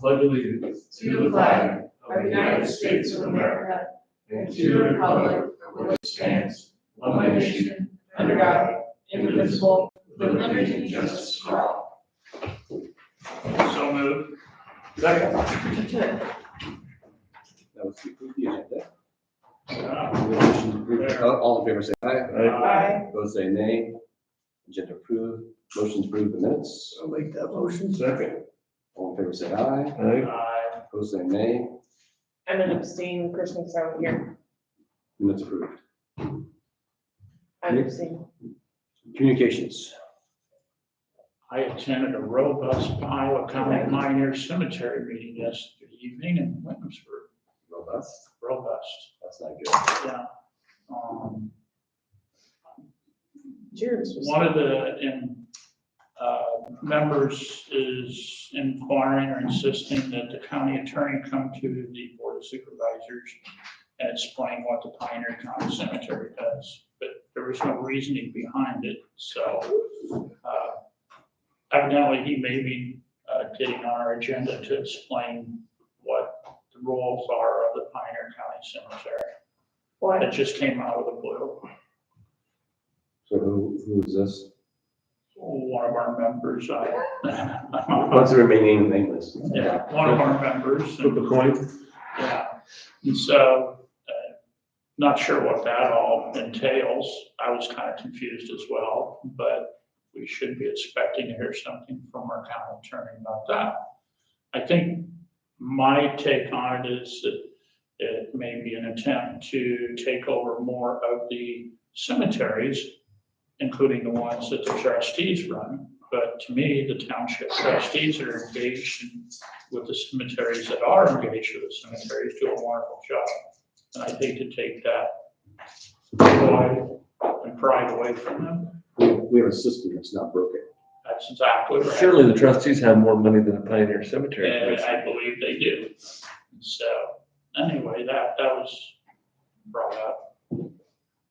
pledge allegiance to the flag of the United States of America and to the republic for which it stands, one nation, under God, indivisible, with liberty and justice for all. So moved. Second. That was to approve the agenda. Aye. Motion to approve. All in favor say aye. Aye. Opposed say nay. Agenda approved. Motion to approve the minutes. I'll make that motion. Second. All in favor say aye. Aye. Opposed say nay. I'm an abstain, Kristen, because I wasn't here. Minutes approved. I'm abstaining. Communications. I attended a robust Iowa County Pioneer Cemetery meeting yesterday evening in Williamsburg. Robust. Robust, That's not good. yeah. Jared was just. One of the members is inquiring or insisting that the county attorney come to the board of supervisors and explain what the Pioneer County Cemetery does, but there was no reasoning behind it, so evidently he may be getting on our agenda to explain what the roles are of the Pioneer County Cemetery. What? That just came out of the blue. So who is this? One of our members, What's the remaining nameless? yeah, one of our members. Flip a coin. Yeah, and so, not sure what that all entails. I was kind of confused as well, but we should be expecting to hear something from our county attorney about that. I think my take on it is that it may be an attempt to take over more of the cemeteries, including the ones that the trustees run. But to me, the township trustees that are engaged with the cemeteries that are engaged with the cemeteries do a wonderful job. And I'd hate to take that joy and pride away from them. We have a system that's not broken. That's exactly right. Surely the trustees have more money than the Pioneer Cemetery And Commission. I believe they do. So anyway, that was brought up.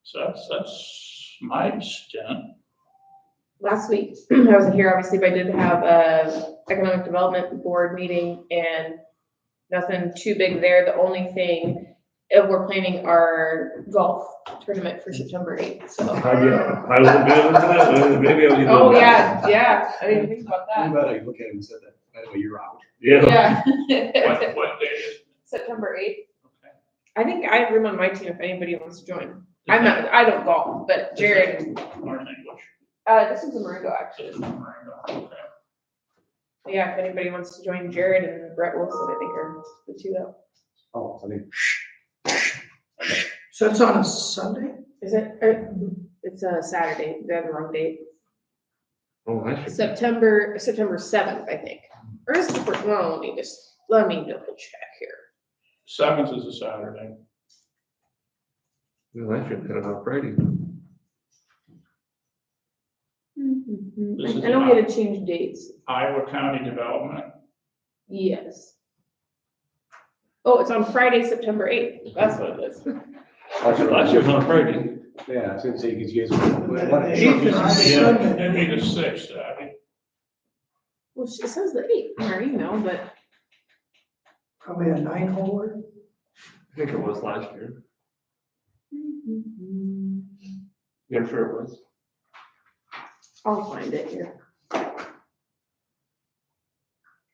So that's my stint. Last week, I wasn't here, obviously, but I did have a economic development board meeting and nothing too big there. The only thing, we're planning our golf tournament for September 8th, so. I won't be able to that, maybe I'll be. Oh, yeah, I didn't think about I'm that. glad I look at it and said that. By the way, you're out. Yeah. Yeah. What day is it? September 8th. Okay. I think I have room on my team if anybody wants to join. I don't golf, but Jared, Or in English? this is a Marengo actually. It's not Miranda. Okay. But yeah, if anybody wants to join, Jared and Brett Wilson, I think are the two that. Oh, I mean, So it's on a Sunday? Is it? It's a Saturday. They have the wrong date. Oh, I should. September 7th, I think. Or is it the first? Well, let me double check here. 7th is a Saturday. Well, I should cut it on Friday. This is I know we had to change dates. Iowa County Development. Yes. Oh, it's on Friday, September 8th. That's what it is. Last year was on Friday. yeah, I was gonna say, because you guys. The eighth is on a Sunday. It'd be the 6th, Abby. Well, it says the 8th in our email, but Probably a 9-holer. I think it was last year. Yeah, I'm sure it was. I'll find it here.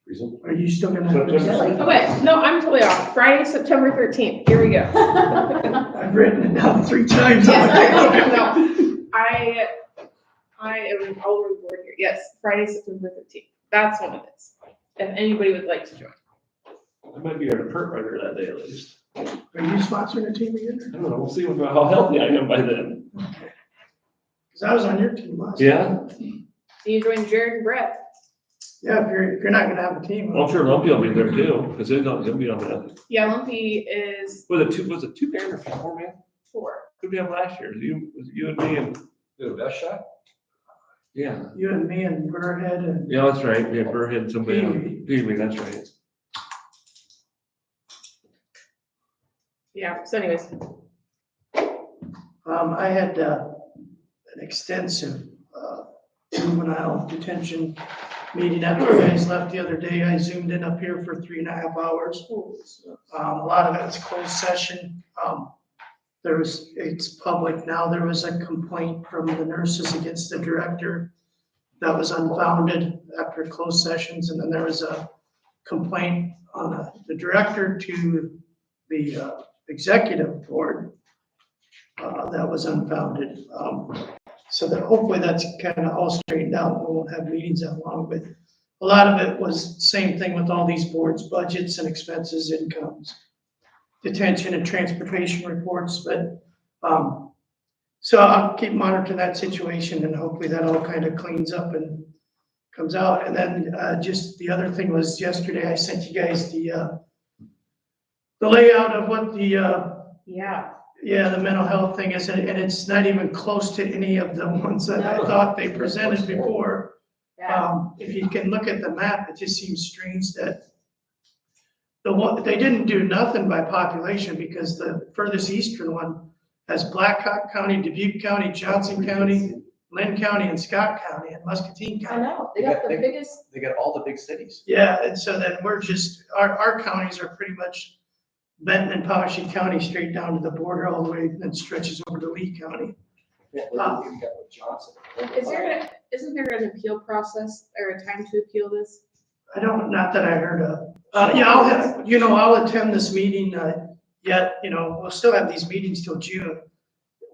Reason? Are you still gonna have September this? Okay, no, I'm totally off. Friday, September 13th. Here we go. I've written it down 3 times. I'm like, okay. No, I am all over the board here. Yes, Friday, September 13th. That's when it is. If anybody would like to join. I might be our pert writer that day at least. Are you sponsoring a team again? I don't know, we'll see how healthy I am by then. Because I was on your team last year. Yeah, So you join Jared and Brett. Yeah, if you're not gonna have a team. well, I'm sure Lumpy will be there too, because he'll be on that. Yeah, Lumpy is Was it 2 man or 4 man? 4. Who did we have last year? Was it you and me and, Do a best shot? yeah. You and me and Burhead and Yeah, that's right. We had Burhead and somebody else. Pee-wee, that's right. Yeah, so anyways. I had an extensive juvenile detention meeting after you guys left the other day. I zoomed in up here for 3.5 hours. A lot of it was closed session. It's public now. There was a complaint from the nurses against the director that was unfounded after closed sessions. And then there was a complaint on the director to the executive board that was unfounded. So that hopefully that's kind of all straightened out. We won't have meetings that long, but a lot of it was same thing with all these boards, budgets and expenses, incomes, detention and transportation reports, but, so I'll keep monitoring that situation and hopefully that all kind of cleans up and comes out. And then, just the other thing was yesterday I sent you guys the layout of what the mental health thing is, and it's not even close to any of the ones that I thought they presented before. If you can look at the map, it just seems strange that they didn't do nothing by population, because the furthest eastern one has Blackhawk County, Dubuque County, Johnson County, Lynn County, and Scott County, and Muscatine I County. know, they got the biggest, They got all the big cities. Yeah, and so then we're just, our counties are pretty much Benton and Powashik County straight down to the border all the way, and then stretches over to Lee County. Yeah, we got with Johnson. isn't there an appeal process or a time to appeal this? Not that I heard of. Yeah, I'll attend this meeting, yet, we'll still have these meetings till June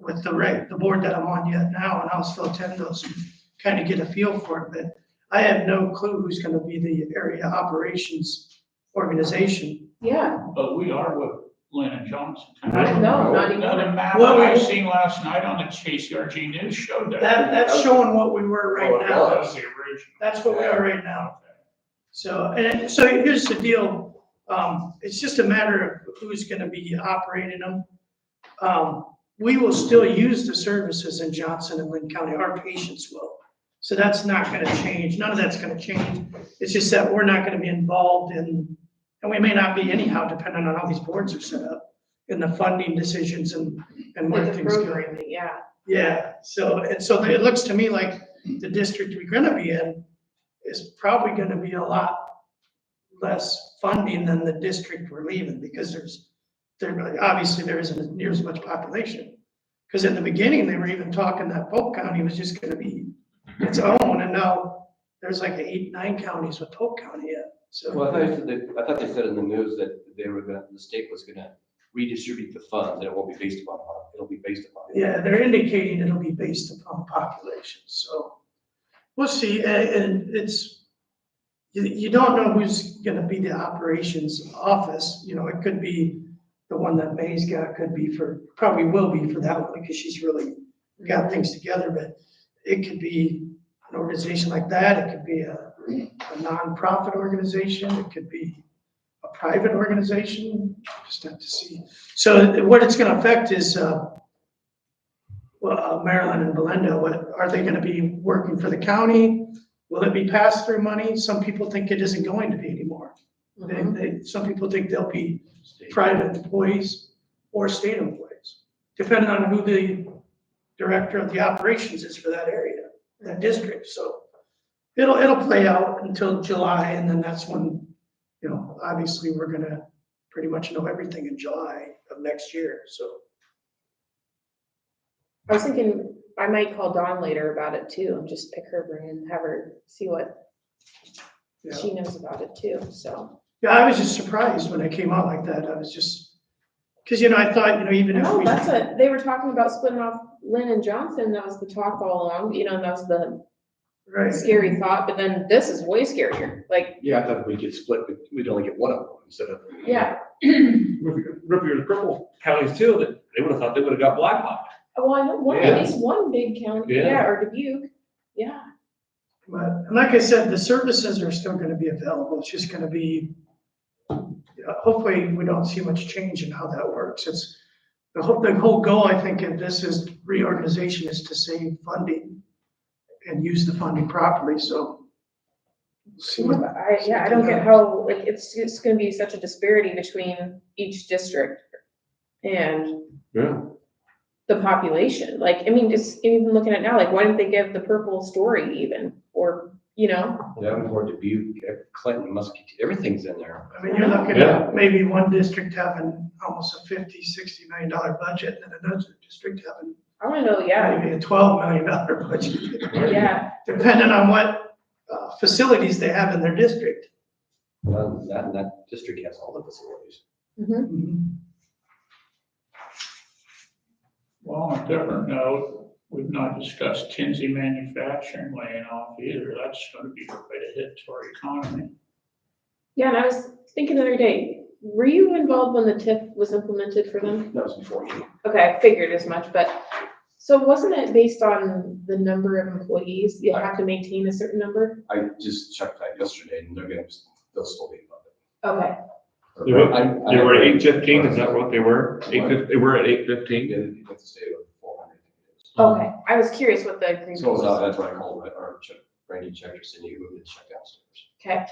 with the board that I'm on yet now, and I'll still attend those and kind of get a feel for it, but I have no clue who's gonna be the area operations organization. Yeah, But we are with Lynn and Johnson. No, not even. The map Well, that I seen last night on the KCRG news showed that. That's showing what we were right Oh, now. That was the original. That's what we are right now. So here's the deal. It's just a matter of who's gonna be operating them. We will still use the services in Johnson and Lynn County, our patients will. So that's not gonna change. None of that's gonna change. It's just that we're not gonna be involved in, and we may not be anyhow, depending on how these boards are set up, in the funding decisions and where with the things go. programming, yeah. Yeah, so it looks to me like the district we're gonna be in is probably gonna be a lot less funding than the district we're leaving, because obviously there isn't near as much population. Because in the beginning, they were even talking that Polk County was just gonna be its own, and now there's like 8, 9 counties with Polk County yet, so. Well, I thought they said in the news that the state was gonna redistribute the funds, and it won't be based upon, it'll be based upon. Yeah, they're indicating it'll be based upon population, so we'll see, and you don't know who's gonna be the operations office, it could be the one that May's got, probably will be for that one, because she's really got things together, but it could be an organization like that, it could be a nonprofit organization, it could be a private organization, just have to see. So what it's gonna affect is, Maryland and Belinda, are they gonna be working for the county? Will it be pass-through money? Some people think it isn't going to be anymore. Some people think they'll be private employees or state employees, depending on who the director of the operations is for that area, that district. So it'll play out until July, and then that's when, obviously we're gonna pretty much know everything in July of next year, so. I was thinking I might call Dawn later about it too, and just pick her brain and have her see what Yeah. she knows about it too, so. Yeah, I was just surprised when it came out like that. I was just, because, I thought, even if No, we. they were talking about splitting off Lynn and Johnson, that was the talk all along, and that was the Right. scary thought, but then this is way scarier, like, Yeah, I thought if we get split, we'd only get one of them instead of. yeah. Rip your purple counties too, that they would have thought they would have got Blackhawk. Well, I know Yeah. at least one big county, Yeah. yeah, or Dubuque, yeah. But like I said, the services are still gonna be available. It's just gonna be, hopefully we don't see much change in how that works. It's the whole goal, I think, of this is reorganization is to save funding and use the funding properly, so. we'll see what- I don't get how, like, it's gonna be such a disparity between each district and Yeah. the population, like, I mean, just even looking at now, like, why didn't they give the purple story even, or you know? Davenport, Dubuque, Clinton, Muskie, everything's in there. I mean, you're looking Yeah. at maybe one district having almost a $50-60 million budget and another district having I wanna know, yeah, maybe a $12 million budget, yeah, depending on what facilities they have in their district. Well, that district has all the facilities. mhm, Well, on a different note, we've not discussed Kinsey Manufacturing laying off either. That's gonna be quite a hit to our economy. yeah, and I was thinking the other day, were you involved when the TIF was implemented for them? That was before you. Okay, I figured as much, but, so wasn't it based on the number of employees? You have to maintain a certain number? I just checked that yesterday and they'll still be Okay, above They were- it. They were at 815, is that what they were? They were at They 815? didn't have to stay with 400. okay, I was curious what the agreement So was. that's what I called, or Brandy checked her, said you moved it, check downstairs. Okay,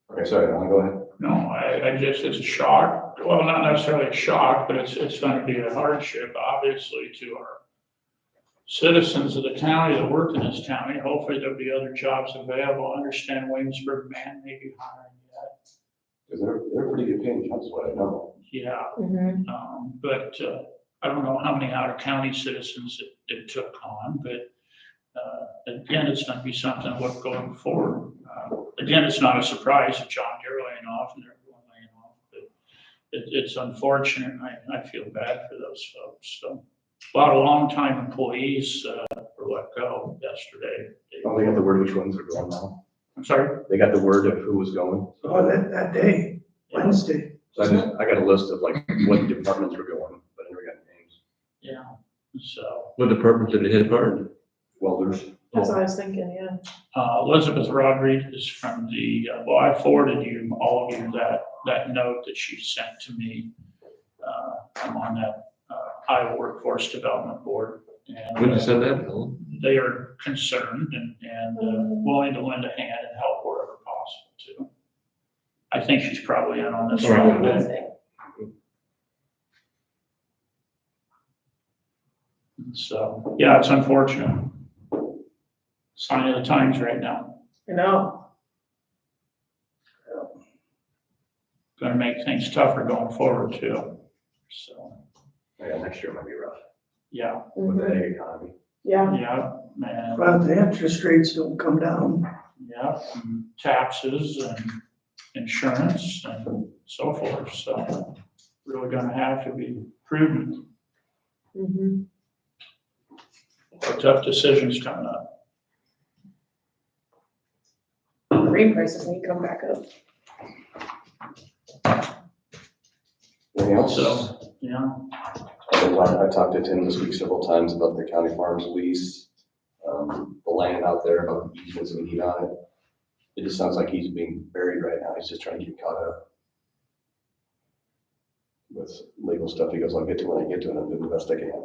Okay, sorry, Alan, go ahead. No, I just, it's a shock. Well, not necessarily a shock, but it's gonna be a hardship, obviously, to our citizens of the county that work in this county. Hopefully there'll be other jobs available. I understand Williamsburg man may be hiring yet. Because they're pretty good paying jobs, is what I know. Yeah, mhm, but I don't know how many out-of-county citizens it took on, but again, it's gonna be something to look going forward. Again, it's not a surprise that John Deere laying off and everyone laying off, but it's unfortunate. I feel bad for those folks. So a lot of longtime employees were let go yesterday. Oh, they got the word which ones are going now. I'm sorry? They got the word of who was going. Oh, that day, Wednesday. So I got a list of like what departments were going, but I never got names. Yeah, so What department did it hit hard? Welders. that's what I was thinking, yeah. Elizabeth Rodriguez from the, well, I forwarded you, all of you, that note that she sent to me. I'm on that Iowa Workforce Development Board. And When did you send that, Bill? they are concerned and willing to lend a hand and help wherever possible too. I think she's probably in on this. All right. one, but- Wednesday. So, yeah, it's unfortunate. Sign of the times right now. I know, Gonna make things tougher going forward too. So, Yeah, next year might be rough yeah, with the mhm, egg economy. yeah, yeah, man, But the interest rates don't come down. yeah, and taxes and insurance and so forth. So really gonna have to be prudent. mhm. Tough decisions coming up. Grain prices need to come back up. Anything else? So, yeah, I talked to Tim this week several times about the county farms lease, the land out there, about the easements we need on it. It just sounds like he's being buried right now. He's just trying to get caught up with legal stuff. He goes, I'll get to it when I get to it. I'm doing the best I can.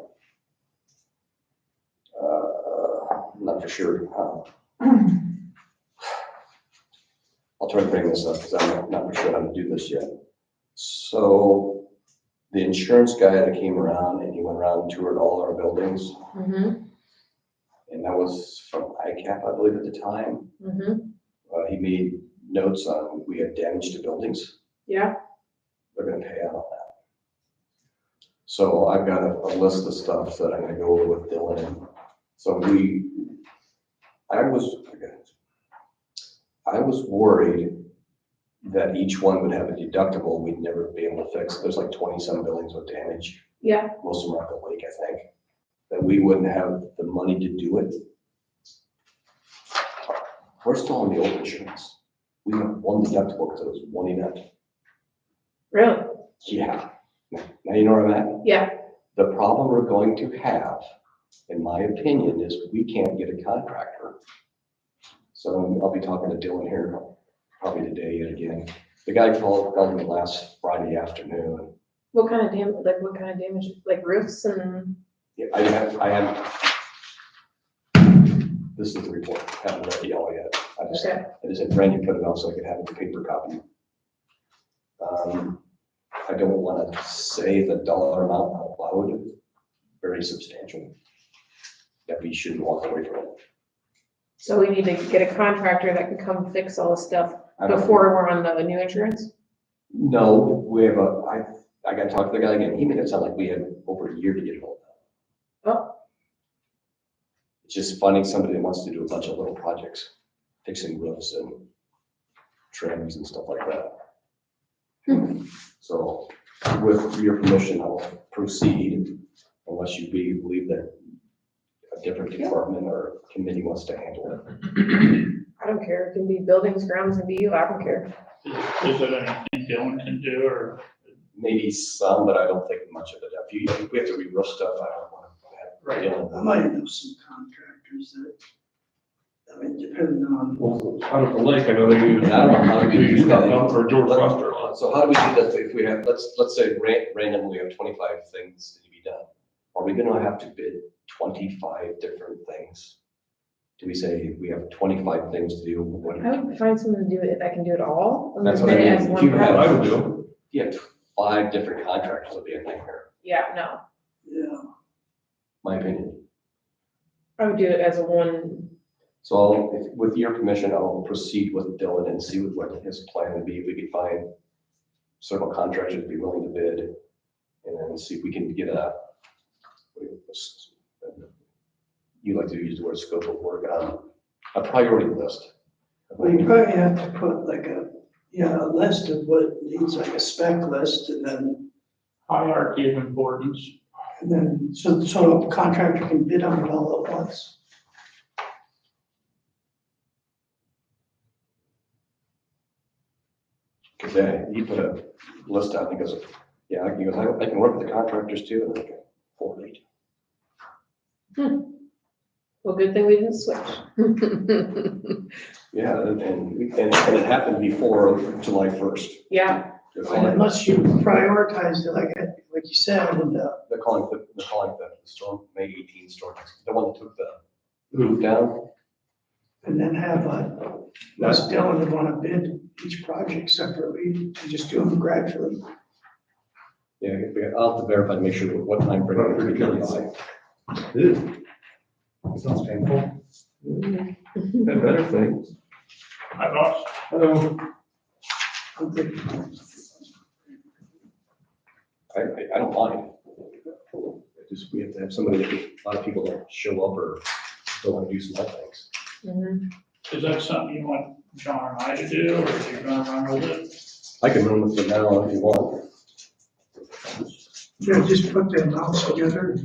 Not for sure how. I'll try to bring this up because I'm not for sure how to do this yet. So the insurance guy that came around and he went around and toured all our buildings, Mhm, and that was from ICAP, I believe, at the time. mhm, He made notes on, we had damage to buildings. yeah, They're gonna pay out on that. So I've got a list of stuff that I'm gonna go over with Dylan. So I was worried that each one would have a deductible we'd never be able to fix. There's like 20-some buildings with damage. yeah, Most of them are at the lake, I think, that we wouldn't have the money to do it. We're still on the old insurance. We have one deductible because it was one event. really, Yeah. Now you know where I'm at? yeah, The problem we're going to have, in my opinion, is we can't get a contractor. So I'll be talking to Dylan here probably today yet again. The guy called me last Friday afternoon. what kind of damage, like roofs and, Yeah, I have, this is the report, haven't read it all yet. I just had Brandy put it on so I could have the paper copy. I don't want to say the dollar amount out loud, very substantial. That we shouldn't walk away from it. So we need to get a contractor that can come fix all this stuff I don't- before we're on the new insurance? No, we have I gotta talk to the guy again. He made it sound like we had over a year to get it all done. Oh. It's just finding somebody that wants to do a bunch of little projects, fixing roofs and trims and stuff like that. So with your permission, I'll proceed unless you believe that a different department or committee wants to handle it. I don't care, it can be buildings, grounds, and be you, I don't care. Is it anything Dylan can do, or? Maybe some, but I don't think much of it. If we have to re-roof stuff, I don't want to have. Right. I might know some contractors that, I mean, depending on, Well, out at the lake, I know they use. I don't know how They we use do that. or George Foster a lot. So how do we do that if we have, let's say randomly we have 25 things to be done? Are we gonna have to bid 25 different things? Do we say we have 25 things to do? What I would find someone to do it that can do it all. and That's then what I bid it mean. as If one you have- What I project. would do. You have 5 different contractors would be a nightmare, Yeah, no, yeah. my opinion. I would do it as a one, So with your permission, I'll proceed with Dylan and see what his plan would be. If we could find several contractors to be willing to bid, and then see if we can get you like to use the word scope of work on a priority list. Well, you probably have to put like a list of what needs, like a spec list, and Hierarchy of importance. then, so a contractor can bid on it all at once. Cause he put a list out, and he goes, yeah, he goes, I can work with the contractors too, and I'm like, 48. well, good thing we didn't switch. Yeah, and it happened before July 1st. Yeah, And unless you prioritize it, like you said, and, They're calling the storm, May 18 storm, the one that took the roof down. and then have unless Dylan would want to bid each project separately, and just do them gradually. Yeah, I'll have to verify to make sure what time frame we're Pretty going good. by. Ew. Sounds painful. Had better things. I lost. I don't mind. We have to have somebody, a lot of people don't show up or don't want to do small things. mhm. Is that something you want John and I to do, or are you gonna run with it? I can run with it now if you want. Yeah, just put the amounts together.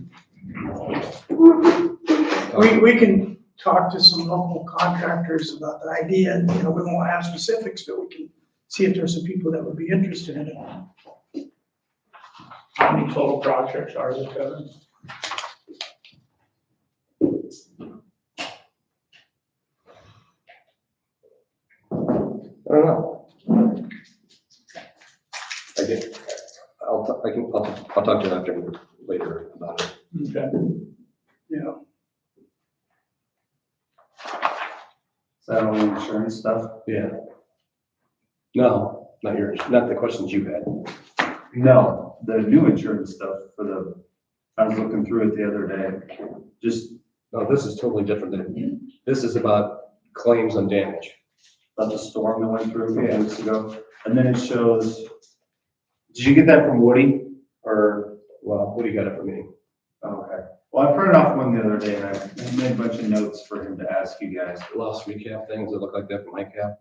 We can talk to some local contractors about the idea, and, we won't have specifics, but we can see if there's some people that would be interested in it. How many total projects are there, Kevin? I don't know. I get, I'll talk to you after, later about it. Okay. Yeah. Is that all insurance stuff? Yeah. No, not yours, not the questions you had. No, the new insurance stuff I was looking through it the other day. Just No, this is totally different than, this is about claims on damage. about the storm that went through a Yeah. couple weeks ago. And then it shows, did you get that from Woody? Or, Well, what do you got it for me? oh, okay. Well, I printed off one the other day and I made a bunch of notes for him to ask you guys. Lost recap things that look like that from my cap?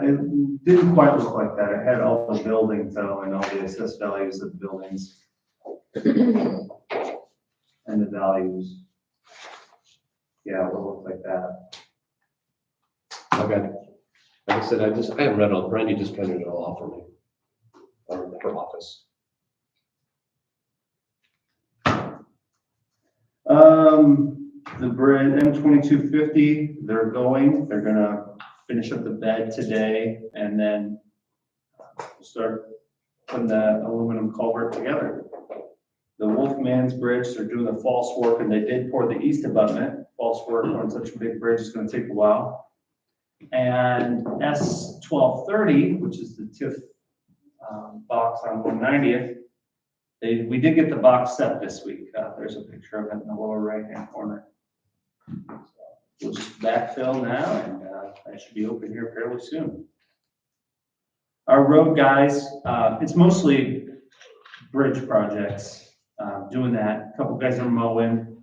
It didn't quite look like that. It had all the buildings though and all the assessed values of the buildings and the values. Yeah, it will look like that. Okay. Like I said, I haven't read it all. Brandy just printed it all off for me. Or her office. The bridge M2250, they're gonna finish up the bed today and then start putting the aluminum culvert together. The Wolfman's Bridge, they're doing the false work and they did pour the east abutment. False work on such a big bridge is gonna take a while. And S1230, which is the TIF box on 190th, we did get the box set this week. There's a picture of it in the lower right-hand corner. we'll just backfill now, and I should be open here fairly soon. Our road guys, it's mostly bridge projects, doing that. A couple guys are mowing,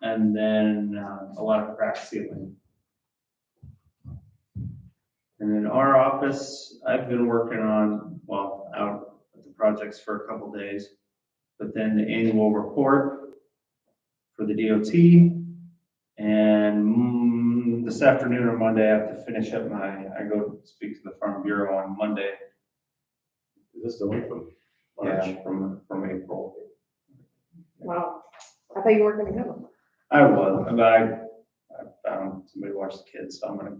and then a lot of crack sealing. And in our office, I've been working on, well, out at the projects for a couple days, but then the annual report for the DOT. And this afternoon or Monday, I have to finish up I go speak to the Farm Bureau on Monday. Is this the one from Yeah, March? from April. Wow. I thought you weren't gonna go. I was, but I found somebody to watch the kids, so I'm gonna,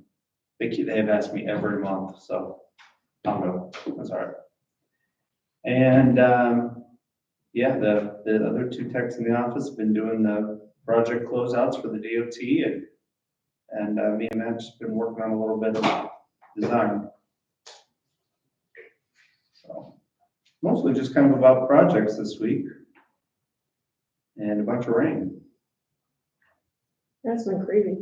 they've asked me every month, so I'll go, that's all right. And, yeah, the other two techs in the office have been doing the project closeouts for the DOT, and me and Matt's just been working on a little bit of design. So, mostly just kind of about projects this week, and a bunch of rain. That's been crazy.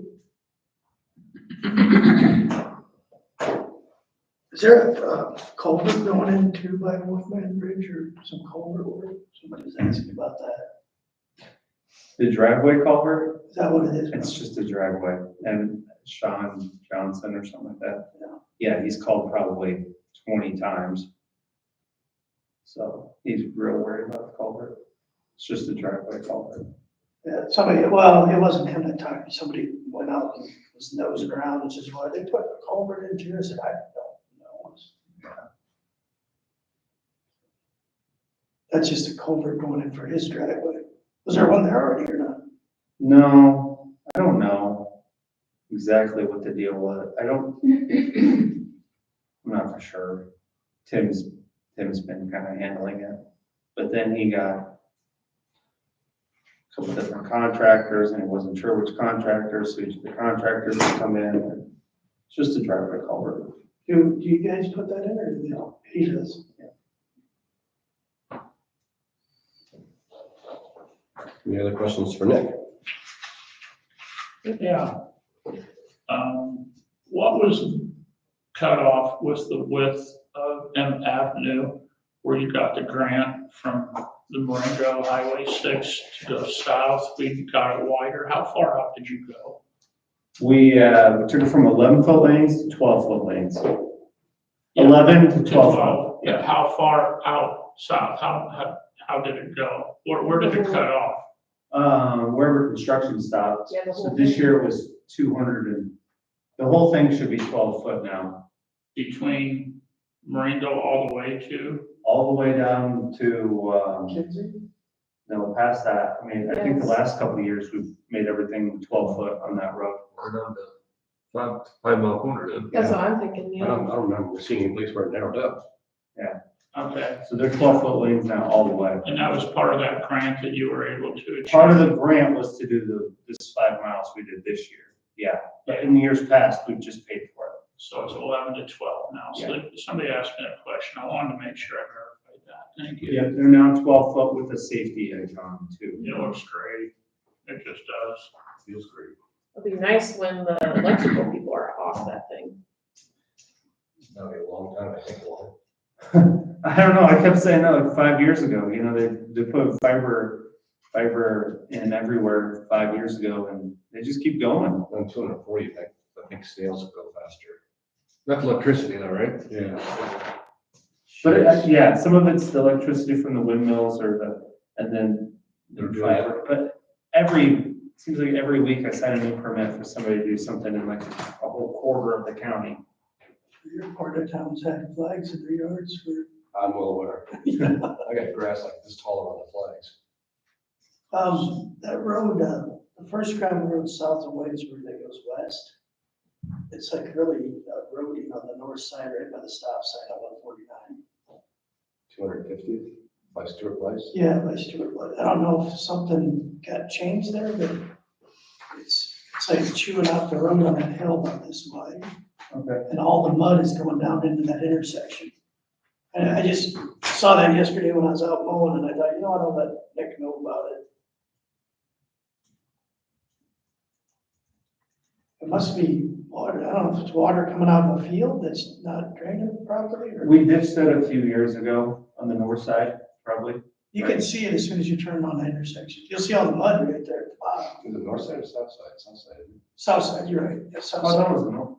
Is there a culvert going into by Wolfman Bridge or some culvert work? Somebody's asking about that. The driveway culvert, Is that what it is? it's just a driveway, and Sean Johnson or something like that. Yeah, he's called probably 20 times. So he's real worried about the culvert. It's just a driveway culvert. Yeah, somebody, well, it wasn't him that talked, somebody went out and was nosing around and says, well, they put a culvert into here. I said, I don't know. That's just a culvert going in for his driveway. Was there one there already or not? No, I don't know exactly what the deal was. I'm not for sure. Tim's been kind of handling it, but then he got a couple different contractors, and he wasn't sure which contractors, so each of the contractors would come in, and it's just a driveway culvert. Do you guys put that in or no? He does. Any other questions for Nick? Yeah. What was cut off with the width of M Avenue where you got the grant from the Marengo Highway 6 to go south? We got it wider. How far out did you go? We took it from 11-foot lanes to 12-foot lanes. 11 to 12 foot. Yeah, how far out south? How did it go? Where did it cut off? Wherever construction stopped. Yeah, the So whole this thing. year was 200 the whole thing should be 12 foot now, Between Marengo all the way to? all the way down to, Kinsey? no, past that. I mean, I think the Yes. last couple of years, we've made everything 12 foot on that road. We're down to 5 mile corner then. That's what I'm thinking, I yeah. don't remember seeing any place where it narrowed up. Okay, So they're 12 foot lanes now all the way. and that was part of that grant that you were able to achieve? Part of the grant was to do this 5 miles we did this year. Yeah, but in the years past, we've just paid for it. So it's 11 to 12 now. So somebody asked me that question. I wanted to make sure I verified that. Thank you. Yeah, they're now 12 foot with a safety edge on them too. It looks great. It just does. Feels great. It'll be nice when the electrical people are off that thing. That'll be a long time, I think, long. I don't know, I kept saying that like 5 years ago, you know, they put fiber in everywhere 5 years ago, and they just keep going. On 240, I think snails will go faster. That's electricity though, right? Yeah. But yeah, some of it's the electricity from the windmills and then They're the doing fiber, but seems like every week I sign a new permit for somebody to do something in like a whole quarter of the county. Your part of town's had flags in their yards for. I'm well aware. I got grass like this tall around the flags. That road, the first gravel road south of Wadesburg that goes west, it's like really roading on the north side, right by the stop sign on 149. 250 by Stuart Place. Yeah, by Stuart Blood. I don't know if something got changed there, but it's like chewing out the road on that hill about this wide. Okay. And all the mud is going down into that intersection. And I just saw that yesterday when I was out mowing, and I thought, you know what, I'll let Nick know about it. It must be water, I don't know if it's water coming out of a field that's not draining the property, or, We ditched that a few years ago on the north side, probably. you can see it as soon as you turn on the intersection. You'll see all the mud right there at the bottom. To the north side or south side? South side. South side, you're right, yeah, south Oh, that side. was the north,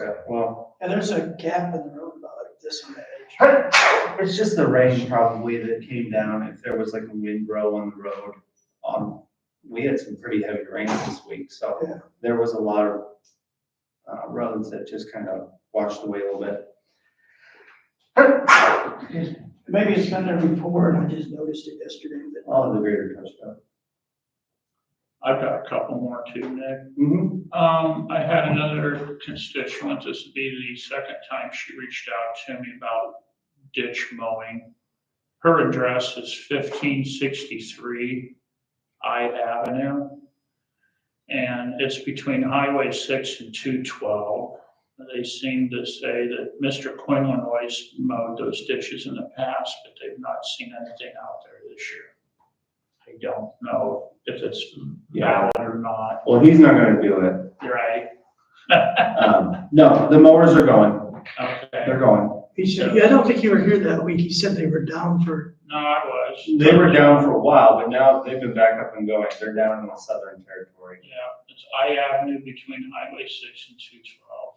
okay, well, And there's a gap in the road about like this on the edge. it's just the rain probably that came down, if there was like a windrow on the road. We had some pretty heavy rains this week, so Yeah. there was a lot of roads that just kind of washed away a little bit. Maybe it's been there before and I just noticed it yesterday, but All of the greater touchdown. I've got a couple more too, Nick. Mm-hmm. I had another constituent, this would be the second time she reached out to me about ditch mowing. Her address is 1563 I Avenue. And it's between Highway 6 and 212. They seem to say that Mr. Quinlan always mowed those ditches in the past, but they've not seen anything out there this year. I don't know if it's valid or not. Well, he's not gonna do it. You're right. No, the mowers are going, Okay. they're going. he said, yeah, I don't think you were here that week. He said they were down for, No, I was. They were down for a while, but now they've been back up and going. They're down in the southern territory. Yeah, it's I Avenue between Highway 6 and 212.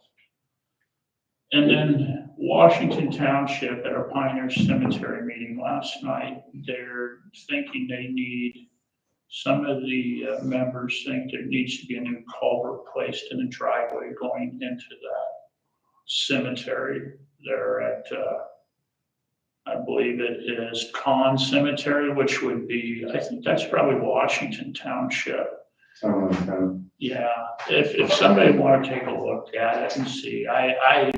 And then Washington Township at our Pioneer Cemetery meeting last night, they're thinking they need, some of the members think there needs to be a new culvert placed in the driveway going into that cemetery. They're at, I believe it is Conn Cemetery, which would be, I think that's probably Washington Township. Something like that. Yeah, if somebody want to take a look at it and see, I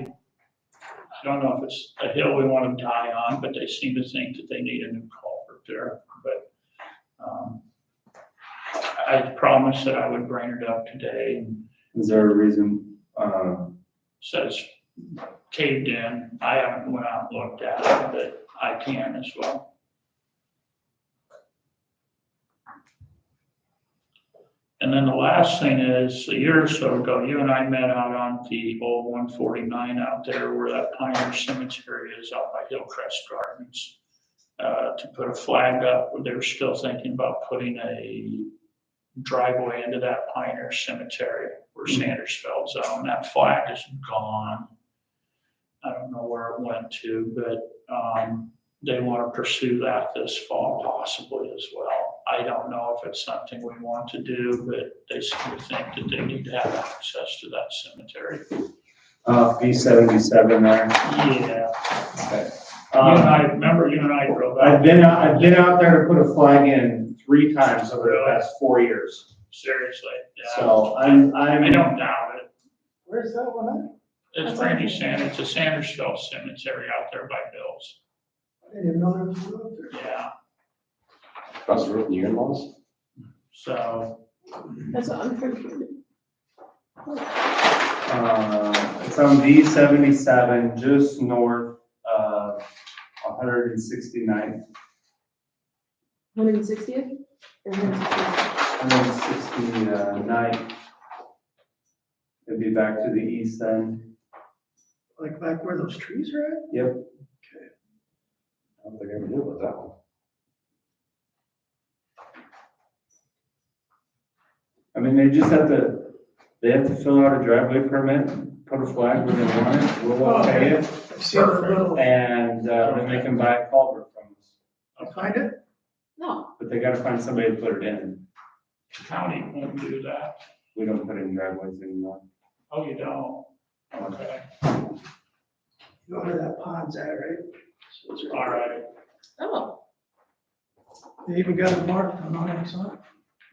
don't know if it's a hill we want to die on, but they seem to think that they need a new culvert there. But I promised that I would bring it up today, and Is there a reason, says caved in. I haven't went out and looked at it, but I can as well. And then the last thing is, a year or so ago, you and I met out on the old 149 out there where that Pioneer Cemetery is out by Hillcrest Gardens, to put a flag up. They were still thinking about putting a driveway into that Pioneer Cemetery where Sandersfeld's own. That flag is gone. I don't know where it went to, but they want to pursue that this fall possibly as well. I don't know if it's something we want to do, but they seem to think that they need to have access to that cemetery. B77 there? Yeah. Okay. You and I, remember you and I drove out. I've been out there to put a flag in 3 times over the past 4 years. Seriously, yeah. So I I'm, don't doubt it. where's that one at? It's Randy Sanders, it's a Sandersfeld Cemetery out there by Bill's. I didn't even know there was a road there. Yeah, Across the road from your in-laws? so, That's what I'm pretty sure. it's on B77, just north of 169th. 160th? Or 160th? 169th. It'd be back to the east end. Like back where those trees are at? Yep. I don't think I ever knew about that one. I mean, they just have to fill out a driveway permit, put a flag where they want it, we'll okay it, I've seen the little, and then they can buy a culvert from us. find it? No. But they gotta find somebody to put it in. county won't do that. We don't put in driveways anymore. Oh, you don't? Okay, You know where that pond's at, right? So it's all right. Oh. They even got it marked on it, so.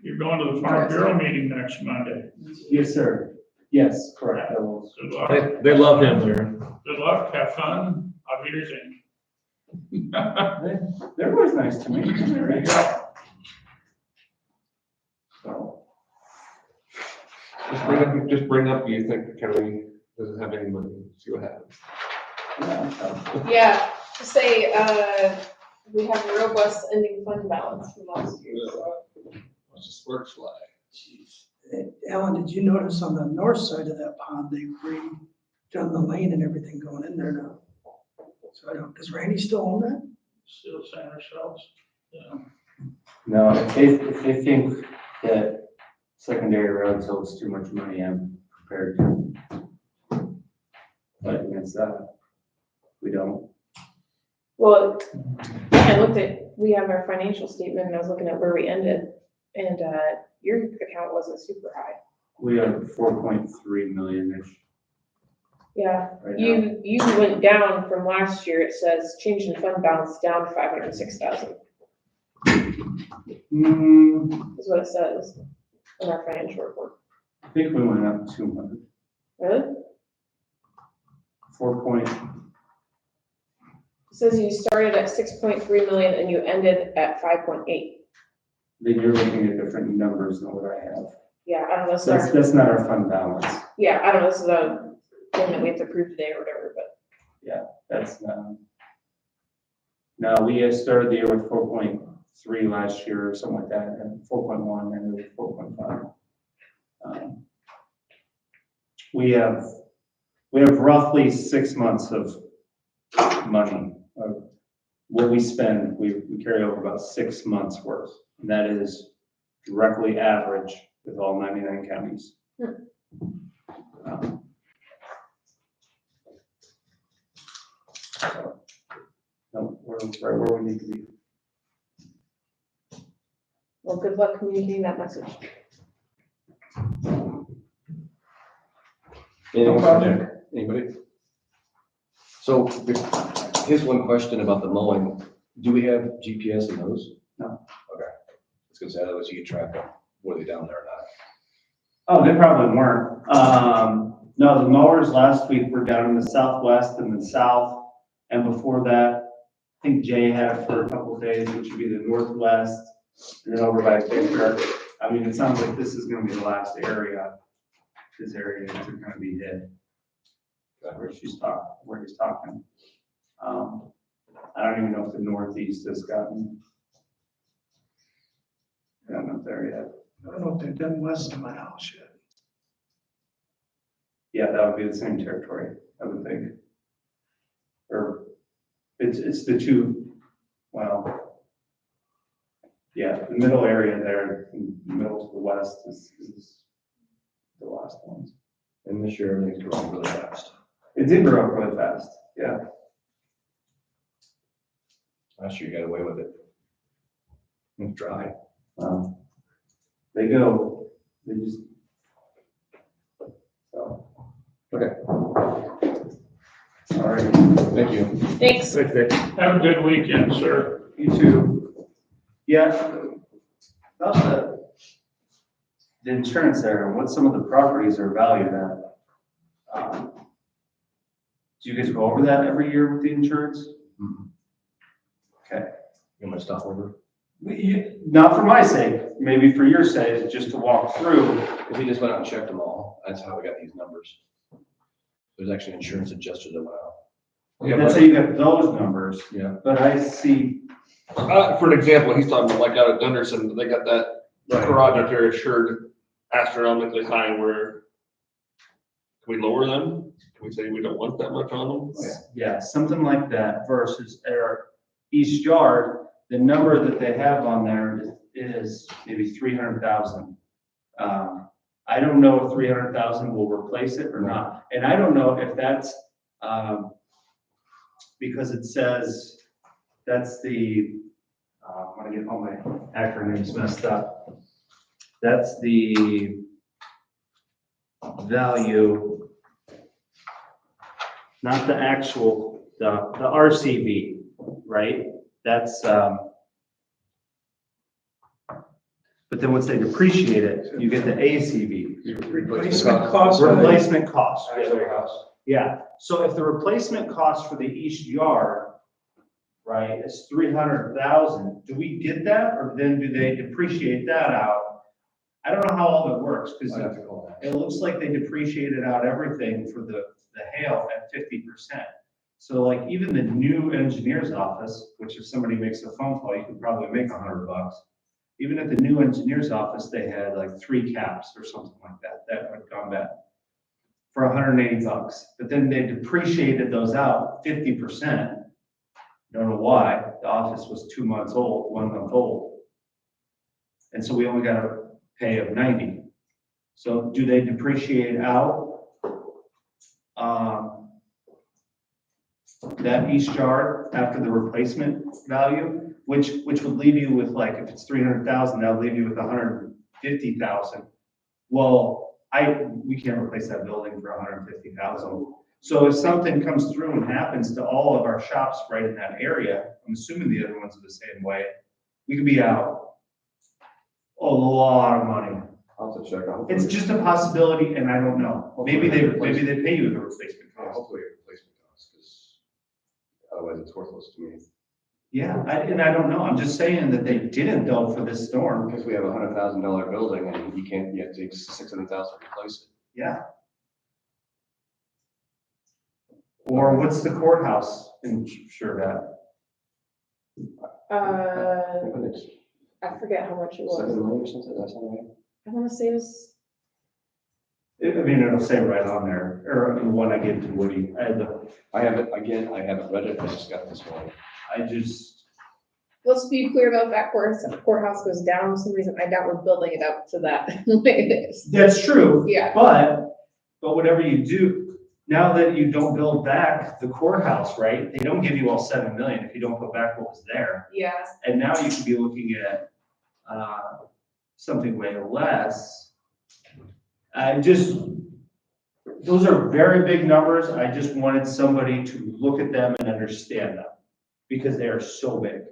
You're going to the Farm Bureau meeting next Monday. Yes, sir. Yes, correct. I will. Good luck. They love him there. Good luck, have fun, auf Wiedersehen. They're always nice to me. There you go. So, Just bring up, you think the county doesn't have any money, see what happens. yeah, Yeah, to say, we have a robust ending fund balance from last year, so. Let's just work fly. Alan, did you notice on the north side of that pond, they've redone the lane and everything going in there now? So I don't, does Randy still own that? Still saying ourselves, yeah. No, if they think that secondary roads holds too much money, I'm prepared to fight against that. We don't. Well, I looked at, we have our financial statement and I was looking at where we ended and, your account wasn't super high. We are 4.3 million-ish Yeah, right now. you went down from last year, it says change in fund balance down to 506,000, is what it says in our financial report. I think we went up 200. Really? 4 point, It says you started at 6.3 million and you ended at 5.8. then you're looking at different numbers than what I have. Yeah, I don't know, so, That's not our fund balance. yeah, I don't know, this is a thing that we have to approve today or whatever, but. That's not. No, we started the year with 4.3 last year or something like that, and 4.1, and then 4.5. We have roughly 6 months of money. What we spend, we carry over about 6 months worth. And that is directly average with all 99 counties. No, we're right where we need to be. Well, good luck communicating that message. Anything else for Nick? Anybody? So here's one question about the mowing. Do we have GPS in those? No. Okay. I was gonna say, otherwise you can track them, were they down there or not? Oh, they probably weren't. No, the mowers last week were down in the southwest and the south. And before that, I think Jay had it for a couple of days, which would be the northwest, and then over by Baker. I mean, it sounds like this is gonna be the last area, this area is gonna be hit. Where he's talking. I don't even know if the northeast has gotten. I'm not there yet. I don't know if they've done west of my house yet. Yeah, that would be the same territory, I would think. Or it's the two, well, yeah, the middle area there, in the middle to the west is the last ones. And this year everything's growing really fast. It did grow up really fast, yeah. Last year you got away with it. It's dry. They just. So. Okay. All right, Thank you. Thanks. Thanks, Nick. Have a good weekend, sir. you too. Yeah, about the insurance there, and what some of the properties are valued at. Do you guys go over that every year with the insurance? Okay. You want to stop over? Not for my sake, maybe for your sake, just to walk through. If he just went out and checked them all, that's how we got these numbers. There's actually an insurance adjuster that went out. That's how you got those numbers. Yeah. But I see, For an example, he's talking about like out at Gunderson, they got that garage out there assured astronomically high where, can we lower them? Can we say we don't want that much on them? yeah, something like that versus our East Yard, the number that they have on there is maybe 300,000. I don't know if 300,000 will replace it or not. And I don't know if that's, because it says, that's the, I want to get all my acronyms messed up. That's the value, not the actual, the RCV, right? That's, but then once they depreciate it, you get the ACV. Replacement cost. Replacement cost. Actual house. Yeah, so if the replacement cost for the East Yard, right, is 300,000, do we get that, or then do they depreciate that out? I don't know how all that works, because I'd have to call that. it looks like they depreciated out everything for the hail at 50%. So like even the new engineer's office, which if somebody makes a phone call, you could probably make $100. even at the new engineer's office, they had like 3 caps or something like that, that had gone bad for $180. But then they depreciated those out 50%. Don't know why. The office was 2 months old, 1 month old. And so we only got a pay of 90. So do they depreciate out that east yard after the replacement value, which would leave you with, like, if it's 300,000, that would leave you with 150,000. Well, we can't replace that building for 150,000. So if something comes through and happens to all of our shops right in that area, I'm assuming the other ones are the same way, we could be out a lot of money. I'll have to check on. It's just a possibility, and I don't know. Maybe they pay you the replacement cost. Hopefully a replacement cost, because otherwise it's worthless to me. Yeah, and I don't know. I'm just saying that they didn't though for this storm. Because we have $100,000 building and you can't, yet take 600,000 to replace it. Yeah. Or what's the courthouse insured at? But it's I forget how much it 7 was. million or something, that's not right. I wanna say it was, I mean, it'll say right on there, or the one I gave to Woody. I I haven't read it, I just got this one. let's be clear though, if that courthouse goes down for some reason, I doubt we're building it up to that way it is. That's true. Yeah. But whatever you do, now that you don't build back the courthouse, right? They don't give you all 7 million if you don't put back what was there. Yeah, And now you could be looking at, something way less. Those are very big numbers. I just wanted somebody to look at them and understand them because they are so big.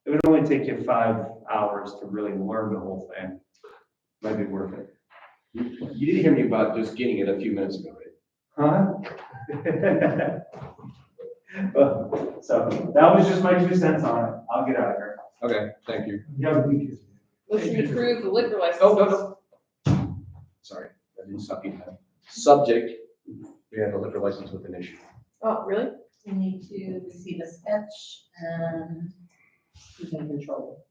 It would only take you 5 hours to really learn the whole thing. Might be worth it. You did hear me about just getting it a few minutes ago, right? Huh? So that was just my 2 cents on it. I'll get out of here. Okay, thank you. You have a week. motion to approve the liquor license. Oh, no. Sorry, I didn't stop you. Subject, we have a liquor license with an issue. Oh, really? We need to receive a sketch and we can control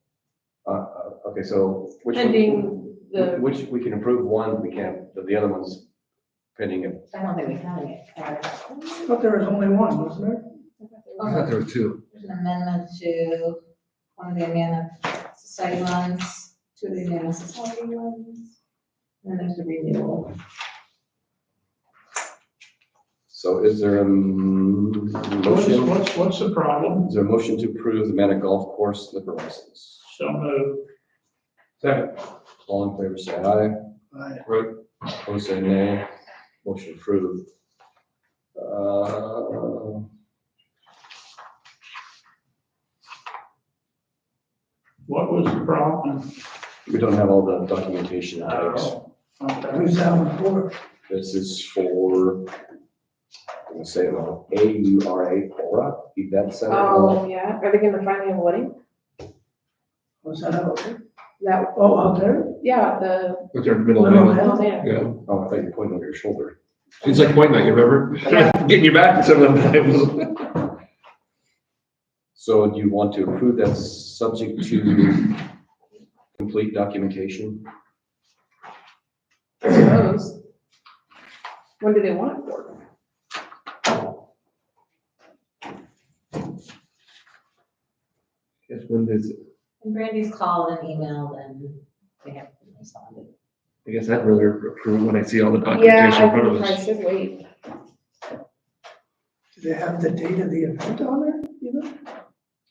Okay, so which one? Pending the, Which, we can approve one, we can't, the other one's pending it. it. I don't think we have it. But there was only one, wasn't there? I thought there were 2. There's an amendment to one of the Amana Society ones, 2 of the Amana Society ones, and there's a renewal. So is there a motion? What's the problem? Is there a motion to approve the Manor Golf Course liquor license? So moved. Second. All in favor, say aye. Right. Opposed, say nay. Motion approved. What was the problem? We don't have all the documentation in place. Oh, okay. Who's that one for? This is for, I'm gonna say it wrong, AURA, Aura, Event Center. oh, yeah, are they gonna finally have a wedding? Was that out there? That, Oh, out there? yeah, the, What's our middle Middle name? name. Yeah. Oh, I thought you were pointing over your shoulder. She's like pointing at you, remember? Yeah. Getting you back some of the times. So do you want to approve that subject to complete documentation? I suppose. When do they want it for? Yes, when does it? And Brandy's called and emailed and they haven't responded. I guess I'd rather approve when I see all the Yeah, documentation in I front of think I us. should wait. Do they have the date of the event on there, even?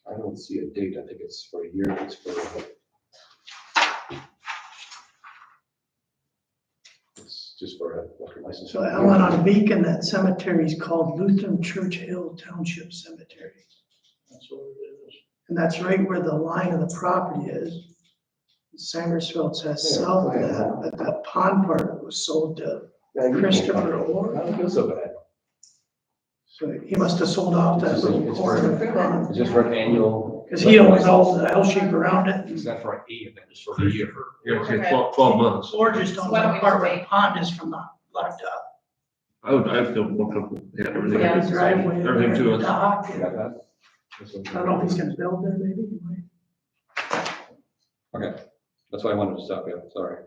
I don't see a date. I think it's for a year. It's for, it's just for a liquor license. So Ellen, on Beacon, that cemetery is called Lutheran Church Hill Township Cemetery. That's what it is. And that's right where the line of the property is. Sangersville says south of that, but that pond part was sold to Christopher Orr. I don't feel so bad. So he must have sold off that little corner of the pond. It's just for an annual. Because he owns all the L shape around it. It's not for an E event, it's for a year. Yeah, it's 12 months. Or just on Why don't that we part where wait? the pond is from the blacktop. I'd feel more comfortable. Yeah, everything. Yeah. The driveway. Everything to us. Dock. You got that? This one. I don't know if he's gonna build there, maybe. He might. Okay, that's why I wanted to stop you, sorry.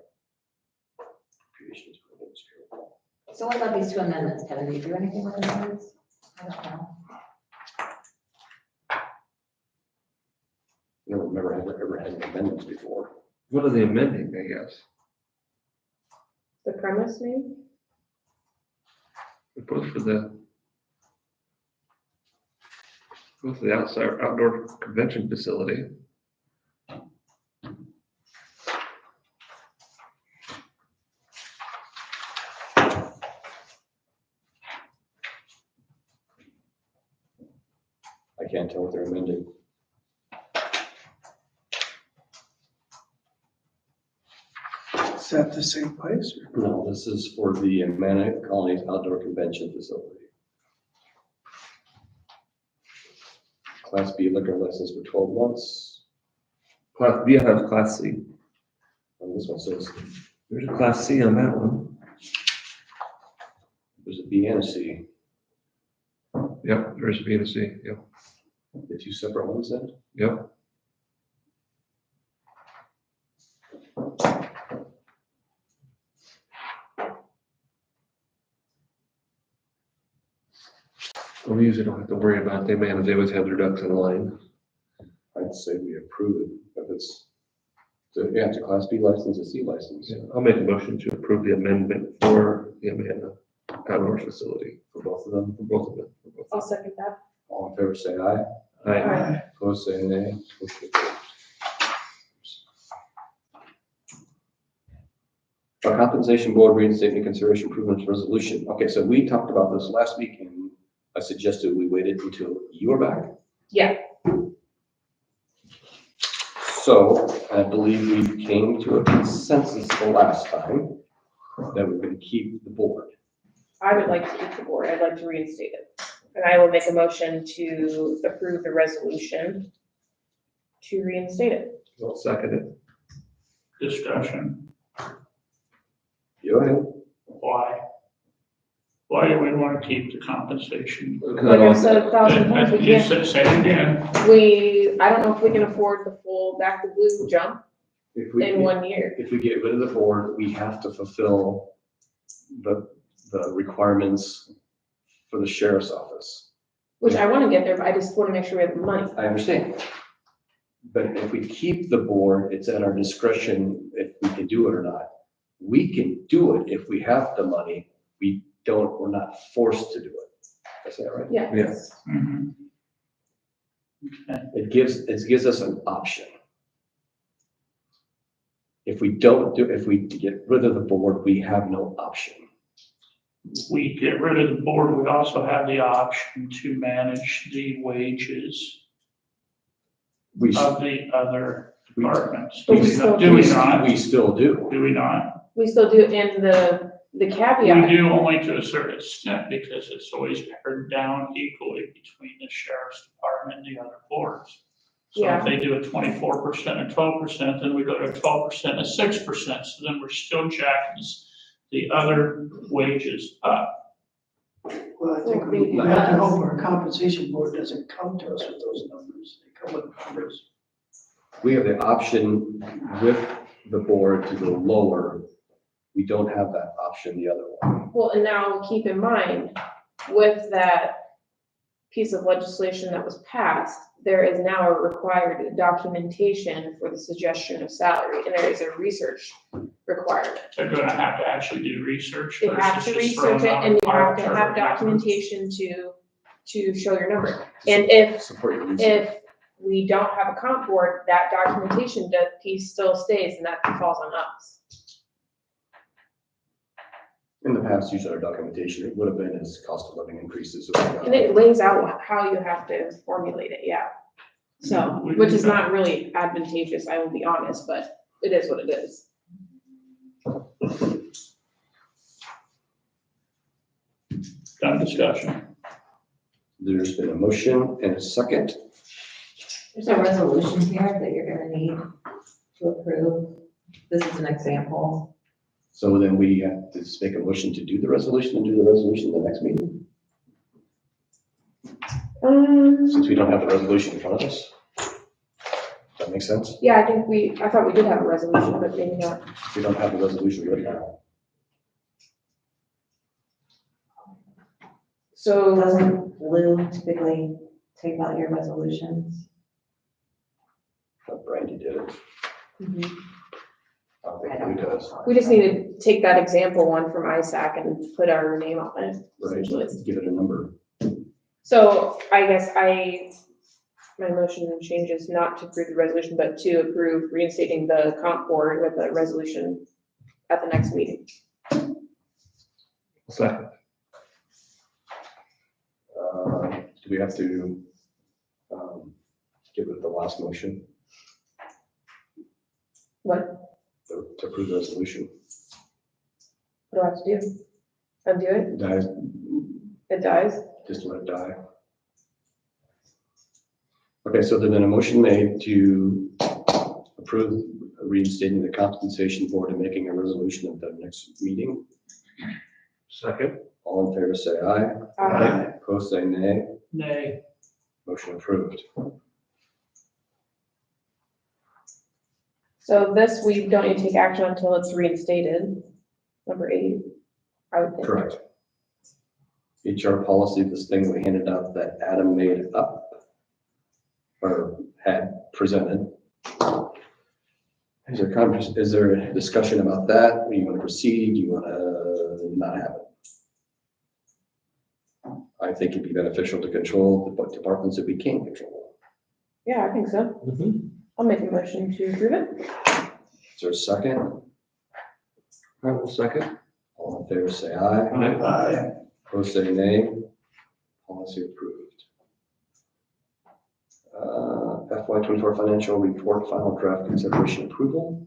So what about these two amendments, Kevin? Did you do anything with the amendments? I don't know. I don't remember ever having amendments before. What are they amending, I guess? The premise maybe? Both for the outside outdoor convention facility. I can't tell what they're amending. Is that the same place? Or? No, this is for the Amana Colonies Outdoor Convention Facility. Class B liquor license for 12 months. Class B, I have Class C. And this one says There's a Class C on that one. there's a B and a C. Yep, there's a B and a C, yep, The two separate ones then? yep. Well, we usually don't have to worry about, they manage, they always have their ducks in line. I'd say we approve it if it's, so yeah, it's a Class B license, a C license. Yeah, I'll make a motion to approve the amendment for the Amana outdoor facility, For both of them. for both of them. for both I'll of them. second that. All in favor, say aye. Aye. Opposed, say nay. Motion carries. Our compensation board reinstatement consideration improvements resolution. Okay, so we talked about this last week and I suggested we waited until you were back. Yeah. So I believe we came to a consensus the last time that we're going to keep the board. I would like to keep the board. I'd like to reinstate it. And I will make a motion to approve the resolution to reinstate it. I'll second it. Discussion, Go ahead. why? Why do we want to keep the compensation? Like I've said 1,000 times, we You can't, said, say it again. I don't know if we can afford the full back to blue jump If we, in 1 year. if we get rid of the board, we have to fulfill the requirements for the sheriff's office. Which I want to get there, but I just want to make sure we have the money. I understand. But if we keep the board, it's at our discretion if we can do it or not. We can do it if we have the money. We're not forced to do it. Is that right? Yeah. Yes. Mhm. Okay. It gives us an option. If we get rid of the board, we have no option. We get rid of the board, we also have the option to manage the wages We, of the other departments. But we still Do we not? we still do. Do we not? We still do, and the We caveat, do only to a certain extent because it's always pared down equally between the sheriff's department and the other boards. So Yeah. if they do a 24% and 12%, then we go to 12% and 6%. So then we're still jacking the other wages up. Well, I think we have to hope our compensation board doesn't come to us with those numbers. They come with numbers. We have the option with the board to go lower. We don't have that option the other one. well, and now keep in mind, with that piece of legislation that was passed, there is now a required documentation for the suggestion of salary, and there is a research requirement. They're gonna have to actually do research You have versus to just throwing research it, out and you have to arbitrary have numbers. documentation to show your number. And if Support your research. If we don't have a comp board, that documentation piece still stays, and that falls on us. In the past, use our documentation, it would have been as cost of living increases. And it lays out how you have to formulate it, yeah. So, which is not really advantageous, I will be honest, but it is what it is. Done discussion. There's been a motion and a second. There's a resolution here that you're gonna need to approve. This is an example. So then we have to just make a motion to do the resolution and do the resolution the next meeting, since we don't have the resolution in front of us. that make sense? Yeah, I thought we did have a resolution, but maybe not. If we don't have the resolution right now. So, Doesn't Lou typically take out your resolutions? Brandy did it. mhm. I don't think who does. We just need to take that example one from ISAC and put our name on it. Right, essentially. give it a number. So I guess my motion changes not to approve the resolution, but to approve reinstating the comp board with a resolution at the next meeting. Second. Do we have to, give it the last motion What to approve the resolution? do I have to do? Undo it? Dies, It dies? just let it die. Okay, so there's been a motion made to approve reinstating the compensation board and making a resolution at the next meeting. Second. All in favor, say aye. Opposed, say nay. Nay. Motion approved. So this, we don't need to take action until it's reinstated. Number 8, I would think. Correct. HR policy, this thing we handed out that Adam made up or had presented. Is there a discussion about that? Do you want to proceed? Do you want to not have it? I think it'd be beneficial to control the departments that we can control. Yeah, I think so. I'll make a motion to approve it. Is there a second? I will second. All in favor, say aye. Aye. Opposed, say nay. Policy approved. FY 24 financial report, final draft consideration approval.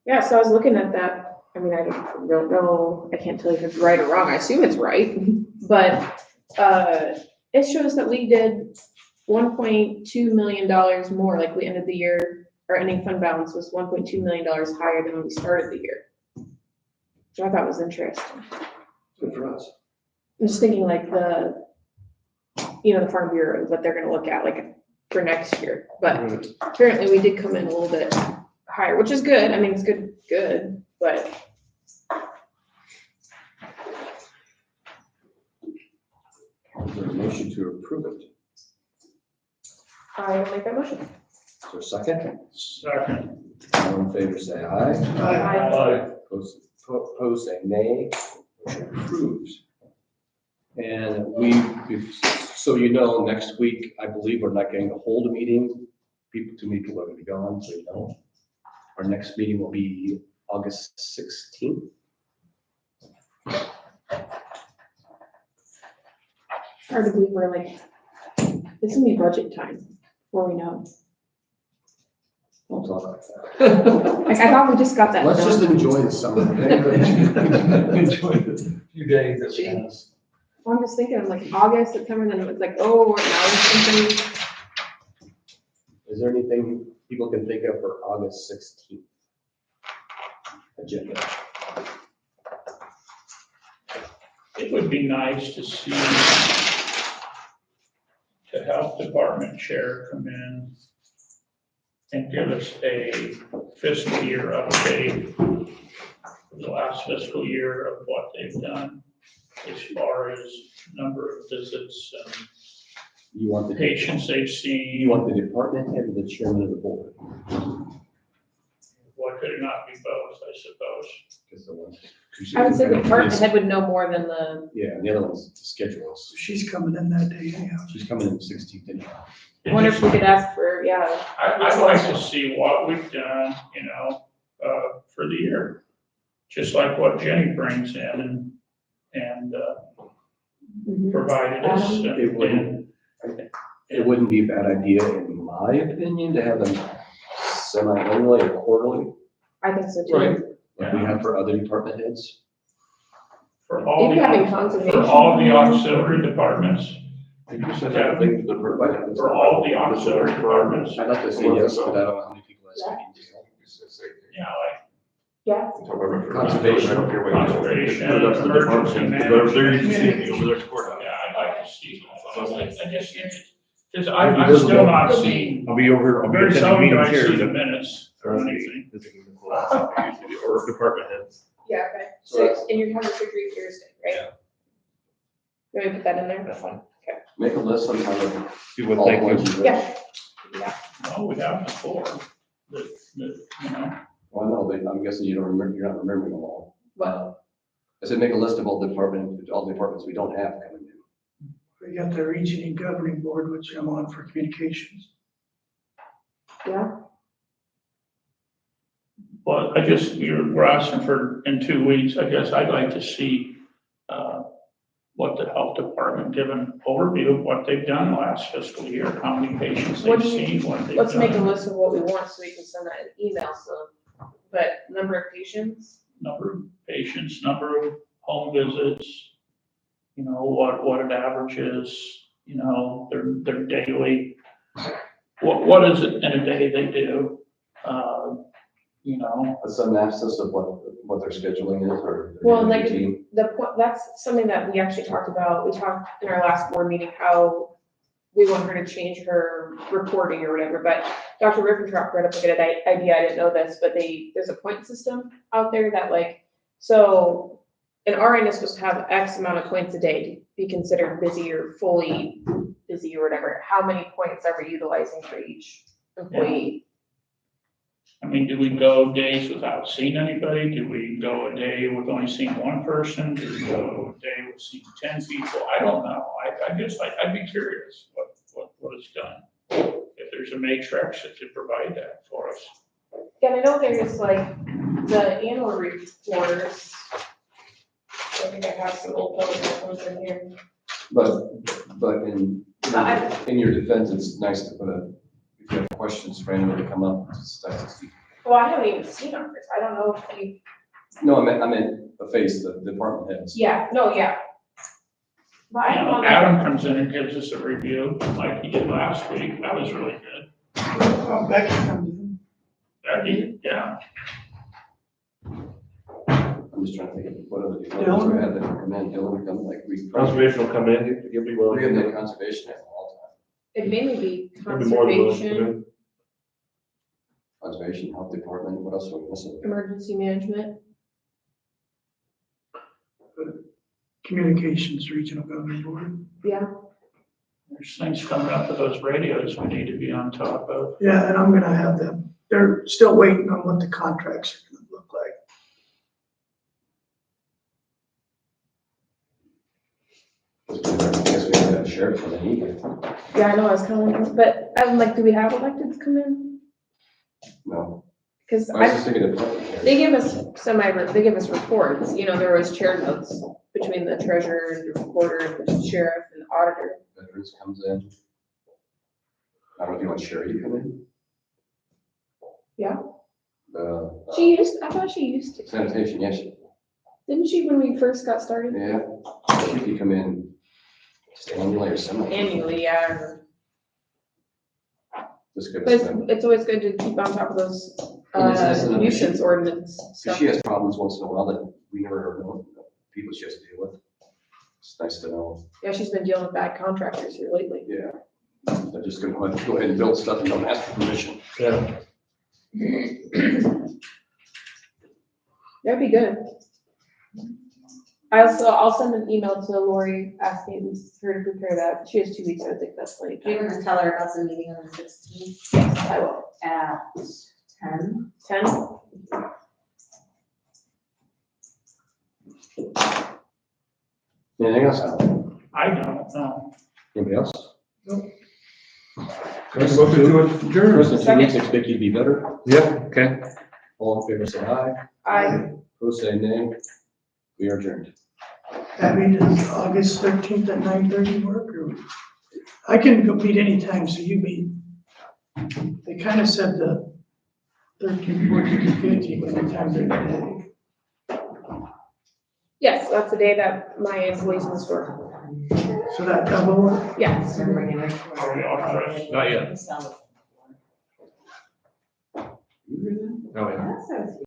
Yeah, so I was looking at that. I mean, I don't know, I can't tell you if it's right or wrong. I assume it's right. But it shows that we did $1.2 million more, like we ended the year, our ending fund balance was $1.2 million higher than when we started the year. Which I thought was interesting. Good for us. I'm just thinking like the Farm Bureau, what they're gonna look at like for next year. But apparently we did come in a little bit higher, which is good. I mean, it's good, but. Is there a motion to approve it? I will make that motion. Is there a second? Second. All in favor, say aye. Aye. Opposed, say nay. Motion approved. And so you know, next week, I believe we're not going to hold a meeting. Too many people are going to be gone, so you know. Our next meeting will be August 16th. Hard to believe we're like, it's gonna be budget time before we know. We'll talk about that. Like, I thought we just got that Let's just done. enjoy the summer. Enjoy the few days that we have. Well, I'm just thinking, I'm like August, September, then it's like, oh, now it's something. Is there anything people can think of for August 16th? Agenda. It would be nice to see the health department chair come in and give us a fiscal year update for the last fiscal year of what they've done as far as number of visits and You want the, patients they've you seen. want the department head or the chairman of the board? Why could it not be both, I suppose? Because the one. I would say the department head would know more than the, Yeah, and the other one's the schedules. She's coming in that day, yeah. She's coming in the 16th anyhow. I wonder if we could ask for, yeah, I'd like to see what we've done, for the year. Just like what Jenny brings in and mhm. provided us. It wouldn't, it wouldn't be a bad idea, in my opinion, to have them semi-annually or quarterly, I think so too. Right. like we have for other department heads. For all Maybe having the, conservation. for all the auxiliary departments, You send out a thing to the. for all the auxiliary departments, I'd like to say yes, but I don't know how many people that's speaking to. like Yeah, Conservation. I don't care what you do. Conservation, That's the emergency department. They're used to seeing management. me over there at the courthouse. Yeah, I'd like to see, I just think Because I'm still not seeing, I'll be over, I'll be very attending seldom do meetings I here. see the minutes or anything. Or department heads. Yeah, okay. So, and you're having surgery Thursday, right? You want me to put that in there? That's fine. Make a list sometime of See what all they the ones you. Yeah. Well, we have before, you know, Well, no, I'm guessing you don't remember, you're not remembering them all. Well, I said, make a list of all departments we don't have coming in. We got the region and governing board, which I'm on for communications. yeah, but we're asking for in 2 weeks, I guess I'd like to see, what the health department, give an overview of what they've done last fiscal year, how many patients What they've do you- seen, what they've done. let's make a list of what we want so we can send that in email, so, but number of patients, Number of patients, number of home visits, you know, what it averages, you know, their daily, what is it in a day they do? You know, A synopsis of what their scheduling is or. their Well, daily like- routine. the point, that's something that we actually talked about, we talked in our last board meeting, how we want her to change her reporting or whatever, but Dr. Rippentrop brought up a good idea, I didn't know this, but there's a point system out there that like, so an RN is supposed to have X amount of points a day to be considered busy or fully busy or whatever. How many points are we utilizing for each employee? I mean, do we go days without seeing anybody? Do we go a day with only seeing one person? Do we go a day with seeing 10 people? I don't know. I guess I'd be curious what is done. If there's a matrix that could provide that for us. Yeah, I know there's like the annual reports. I think I have some old ones in here. But in I- your defense, it's nice to put if you have questions for anyone to come up, stuff to see. Well, I haven't even seen numbers. I don't know if you, No, I meant the face, the department heads. yeah, no, yeah. But I You don't know, know. Adam comes in and gives us a review like he did last week. That was really good. Becky comes in. Yeah. I'm just trying to think of what other departments we have that can come in, Dylan would come, like, we Conservation will come in, you'll be willing. have that conservation at all It'd mainly be You'll be more than willing to come conservation, in. time. Conservation, health department, what else are we missing? emergency management. Communications regional governing board. Yeah, There's things coming up with those radios we need to be on top of. Yeah, and I'm gonna have them, they're still waiting on what the contracts are gonna look like. I guess we have that sheriff for the meeting. yeah, I know, I was kind of wondering, but I'm like, do we have electeds come in? No, Cause I was just thinking department heads. they give us they give us reports, you know, there was chair notes between the treasurer and the recorder, and the sheriff and the auditor. Veterans comes in. I don't know if you want Sherry to come in. Yeah. The I thought she used to, sanitation, yes, didn't she when we first got started? yeah, she could come in just annually or semi. Annually, yeah. Just give But us them. it's always good to keep on top of those, And this isn't a- nuisance ordinance If stuff. she has problems once in a while that we never know, people she has to deal with. It's nice to know, Yeah, she's been dealing with bad contractors here lately. yeah. They're just gonna go ahead and build stuff and don't ask for permission. Yeah. That'd be good. I'll send an email to Lori asking her to prepare that. She has 2 weeks, I think that's plenty of You're time. gonna tell her about the meeting on the 16th Yes, I will. at 10. 10? Anything else? I don't know. Anybody else? Motion to adjourn. Chris, in 2 weeks, expect you to be better. Yeah, okay. All in favor, say aye. I, Opposed, say nay. We are adjourned. That meeting is August 13th at 9:30 work, or I can meet anytime, so you meet. They kind of said the 13th, 14th, 15th, anytime during the day. yes, that's the day that my installation's for. So that double work. Yes. Are we authorized? Not yet. Sell it. Oh, yeah. That sounds